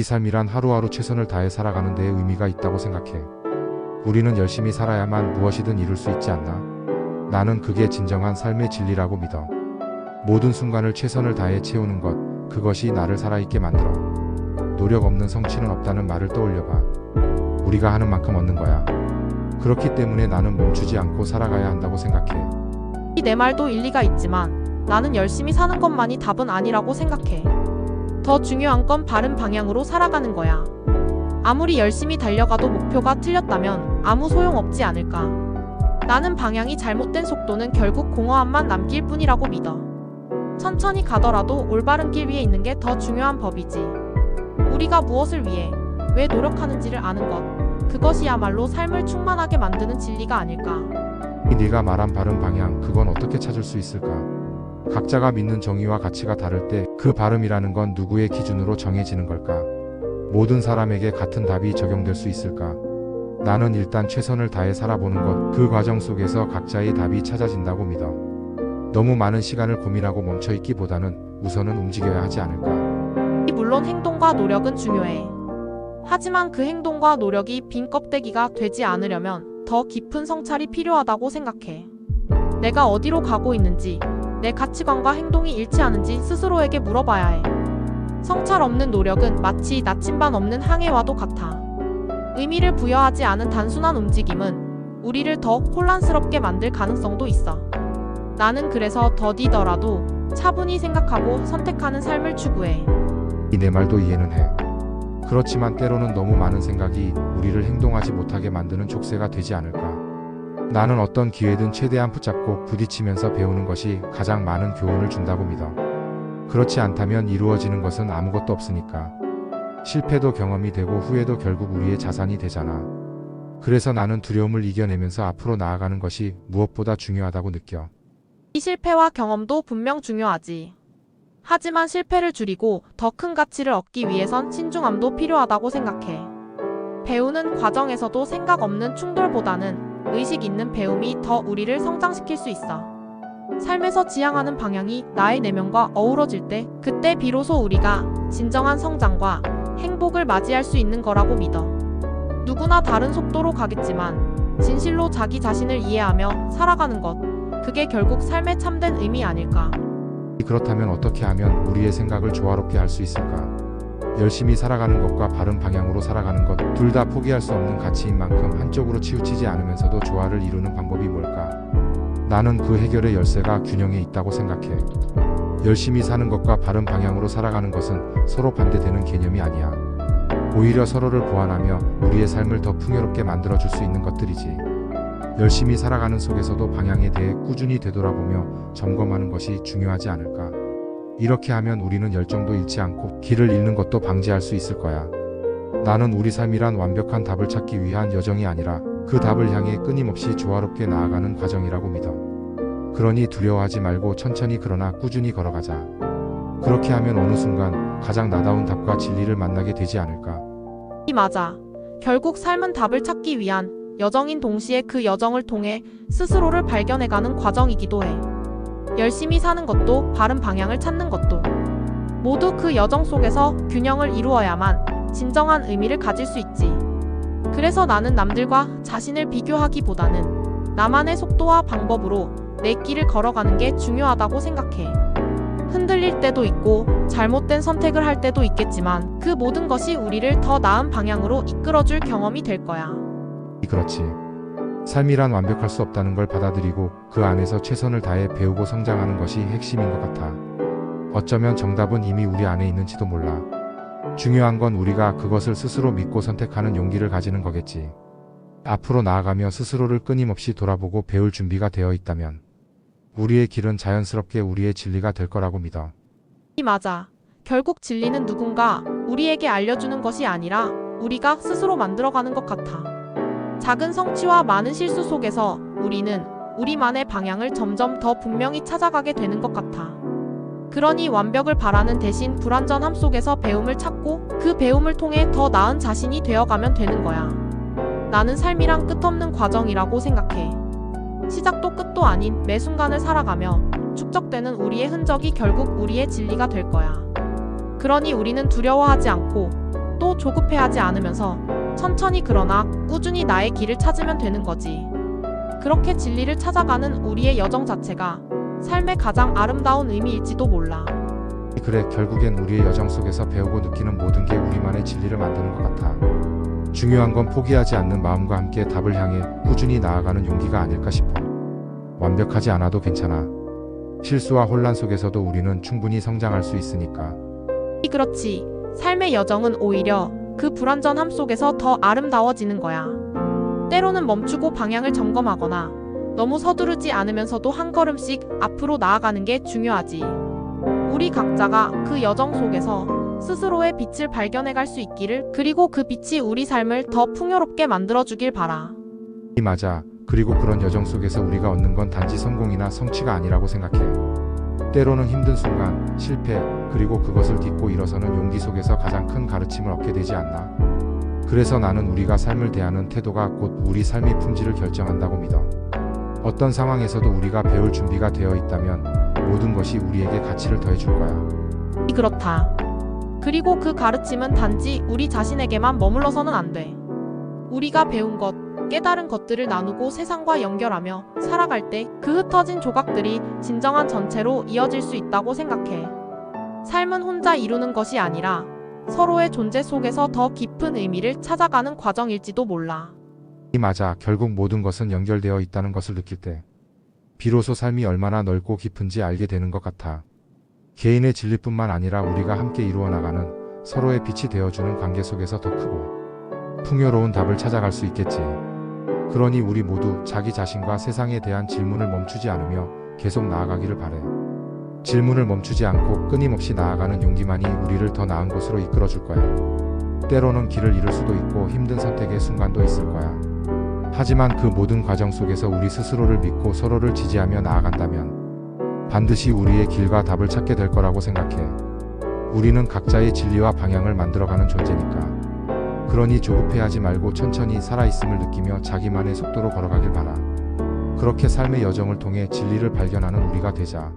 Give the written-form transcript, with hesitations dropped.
이 삶이란 하루하루 최선을 다해 살아가는 데에 의미가 있다고 생각해. 우리는 열심히 살아야만 무엇이든 이룰 수 있지 않나? 나는 그게 진정한 삶의 진리라고 믿어. 모든 순간을 최선을 다해 채우는 것, 그것이 나를 살아있게 만들어. 노력 없는 성취는 없다는 말을 떠올려봐. 우리가 하는 만큼 얻는 거야. 그렇기 때문에 나는 멈추지 않고 살아가야 한다고 생각해. 내 말도 일리가 있지만 나는 열심히 사는 것만이 답은 아니라고 생각해. 더 중요한 건 바른 방향으로 살아가는 거야. 아무리 열심히 달려가도 목표가 틀렸다면 아무 소용없지 않을까. 나는 방향이 잘못된 속도는 결국 공허함만 남길 뿐이라고 믿어. 천천히 가더라도 올바른 길 위에 있는 게 더 중요한 법이지. 우리가 무엇을 위해, 왜 노력하는지를 아는 것, 그것이야말로 삶을 충만하게 만드는 진리가 아닐까. 네가 말한 바른 방향, 그건 어떻게 찾을 수 있을까? 각자가 믿는 정의와 가치가 다를 때 그 바름이라는 건 누구의 기준으로 정해지는 걸까? 모든 사람에게 같은 답이 적용될 수 있을까? 나는 일단 최선을 다해 살아보는 것, 그 과정 속에서 각자의 답이 찾아진다고 믿어. 너무 많은 시간을 고민하고 멈춰있기보다는 우선은 움직여야 하지 않을까? 물론 행동과 노력은 중요해. 하지만 그 행동과 노력이 빈 껍데기가 되지 않으려면 더 깊은 성찰이 필요하다고 생각해. 내가 어디로 가고 있는지, 내 가치관과 행동이 일치하는지 스스로에게 물어봐야 해. 성찰 없는 노력은 마치 나침반 없는 항해와도 같아. 의미를 부여하지 않은 단순한 움직임은 우리를 더 혼란스럽게 만들 가능성도 있어. 나는 그래서 더디더라도 차분히 생각하고 선택하는 삶을 추구해. 내 말도 이해는 해. 그렇지만 때로는 너무 많은 생각이 우리를 행동하지 못하게 만드는 족쇄가 되지 않을까? 나는 어떤 기회든 최대한 붙잡고 부딪히면서 배우는 것이 가장 많은 교훈을 준다고 믿어. 그렇지 않다면 이루어지는 것은 아무것도 없으니까. 실패도 경험이 되고 후회도 결국 우리의 자산이 되잖아. 그래서 나는 두려움을 이겨내면서 앞으로 나아가는 것이 무엇보다 중요하다고 느껴. 이 실패와 경험도 분명 중요하지. 하지만 실패를 줄이고 더 큰 가치를 얻기 위해선 신중함도 필요하다고 생각해. 배우는 과정에서도 생각 없는 충돌보다는 의식 있는 배움이 더 우리를 성장시킬 수 있어. 삶에서 지향하는 방향이 나의 내면과 어우러질 때, 그때 비로소 우리가 진정한 성장과 행복을 맞이할 수 있는 거라고 믿어. 누구나 다른 속도로 가겠지만 진실로 자기 자신을 이해하며 살아가는 것, 그게 결국 삶의 참된 의미 아닐까. 그렇다면 어떻게 하면 우리의 생각을 조화롭게 할 수 있을까? 열심히 살아가는 것과 바른 방향으로 살아가는 것, 둘 다 포기할 수 없는 가치인 만큼 한쪽으로 치우치지 않으면서도 조화를 이루는 방법이 뭘까? 나는 그 해결의 열쇠가 균형에 있다고 생각해. 열심히 사는 것과 바른 방향으로 살아가는 것은 서로 반대되는 개념이 아니야. 오히려 서로를 보완하며 우리의 삶을 더 풍요롭게 만들어줄 수 있는 것들이지. 열심히 살아가는 속에서도 방향에 대해 꾸준히 되돌아보며 점검하는 것이 중요하지 않을까? 이렇게 하면 우리는 열정도 잃지 않고 길을 잃는 것도 방지할 수 있을 거야. 나는 우리 삶이란 완벽한 답을 찾기 위한 여정이 아니라 그 답을 향해 끊임없이 조화롭게 나아가는 과정이라고 믿어. 그러니 두려워하지 말고 천천히 그러나 꾸준히 걸어가자. 그렇게 하면 어느 순간 가장 나다운 답과 진리를 만나게 되지 않을까? 맞아. 결국 삶은 답을 찾기 위한 여정인 동시에 그 여정을 통해 스스로를 발견해가는 과정이기도 해. 열심히 사는 것도 바른 방향을 찾는 것도 모두 그 여정 속에서 균형을 이루어야만 진정한 의미를 가질 수 있지. 그래서 나는 남들과 자신을 비교하기보다는 나만의 속도와 방법으로 내 길을 걸어가는 게 중요하다고 생각해. 흔들릴 때도 있고 잘못된 선택을 할 때도 있겠지만 그 모든 것이 우리를 더 나은 방향으로 이끌어줄 경험이 될 거야. 그렇지. 삶이란 완벽할 수 없다는 걸 받아들이고 그 안에서 최선을 다해 배우고 성장하는 것이 핵심인 것 같아. 어쩌면 정답은 이미 우리 안에 있는지도 몰라. 중요한 건 우리가 그것을 스스로 믿고 선택하는 용기를 가지는 거겠지. 앞으로 나아가며 스스로를 끊임없이 돌아보고 배울 준비가 되어 있다면 우리의 길은 자연스럽게 우리의 진리가 될 거라고 믿어. 맞아. 결국 진리는 누군가 우리에게 알려주는 것이 아니라 우리가 스스로 만들어가는 것 같아. 작은 성취와 많은 실수 속에서 우리는 우리만의 방향을 점점 더 분명히 찾아가게 되는 것 같아. 그러니 완벽을 바라는 대신 불완전함 속에서 배움을 찾고 그 배움을 통해 더 나은 자신이 되어가면 되는 거야. 나는 삶이란 끝없는 과정이라고 생각해. 시작도 끝도 아닌 매 순간을 살아가며 축적되는 우리의 흔적이 결국 우리의 진리가 될 거야. 그러니 우리는 두려워하지 않고 또 조급해하지 않으면서 천천히 그러나 꾸준히 나의 길을 찾으면 되는 거지. 그렇게 진리를 찾아가는 우리의 여정 자체가 삶의 가장 아름다운 의미일지도 몰라. 그래, 결국엔 우리의 여정 속에서 배우고 느끼는 모든 게 우리만의 진리를 만드는 것 같아. 중요한 건 포기하지 않는 마음과 함께 답을 향해 꾸준히 나아가는 용기가 아닐까 싶어. 완벽하지 않아도 괜찮아. 실수와 혼란 속에서도 우리는 충분히 성장할 수 있으니까. 그렇지. 삶의 여정은 오히려 그 불완전함 속에서 더 아름다워지는 거야. 때로는 멈추고 방향을 점검하거나 너무 서두르지 않으면서도 한 걸음씩 앞으로 나아가는 게 중요하지. 우리 각자가 그 여정 속에서 스스로의 빛을 발견해갈 수 있기를, 그리고 그 빛이 우리 삶을 더 풍요롭게 만들어주길 바라. 맞아. 그리고 그런 여정 속에서 우리가 얻는 건 단지 성공이나 성취가 아니라고 생각해. 때로는 힘든 순간, 실패, 그리고 그것을 딛고 일어서는 용기 속에서 가장 큰 가르침을 얻게 되지 않나? 그래서 나는 우리가 삶을 대하는 태도가 곧 우리 삶의 품질을 결정한다고 믿어. 어떤 상황에서도 우리가 배울 준비가 되어 있다면 모든 것이 우리에게 가치를 더해줄 거야. 그렇다. 그리고 그 가르침은 단지 우리 자신에게만 머물러서는 안 돼. 우리가 배운 것, 깨달은 것들을 나누고 세상과 연결하며 살아갈 때 그 흩어진 조각들이 진정한 전체로 이어질 수 있다고 생각해. 삶은 혼자 이루는 것이 아니라 서로의 존재 속에서 더 깊은 의미를 찾아가는 과정일지도 몰라. 맞아. 결국 모든 것은 연결되어 있다는 것을 느낄 때 비로소 삶이 얼마나 넓고 깊은지 알게 되는 것 같아. 개인의 진리뿐만 아니라 우리가 함께 이루어 나가는 서로의 빛이 되어주는 관계 속에서 더 크고 풍요로운 답을 찾아갈 수 있겠지. 그러니 우리 모두 자기 자신과 세상에 대한 질문을 멈추지 않으며 계속 나아가기를 바래. 질문을 멈추지 않고 끊임없이 나아가는 용기만이 우리를 더 나은 곳으로 이끌어줄 거야. 때로는 길을 잃을 수도 있고 힘든 선택의 순간도 있을 거야. 하지만 그 모든 과정 속에서 우리 스스로를 믿고 서로를 지지하며 나아간다면 반드시 우리의 길과 답을 찾게 될 거라고 생각해. 우리는 각자의 진리와 방향을 만들어가는 존재니까. 그러니 조급해하지 말고 천천히 살아있음을 느끼며 자기만의 속도로 걸어가길 바라. 그렇게 삶의 여정을 통해 진리를 발견하는 우리가 되자.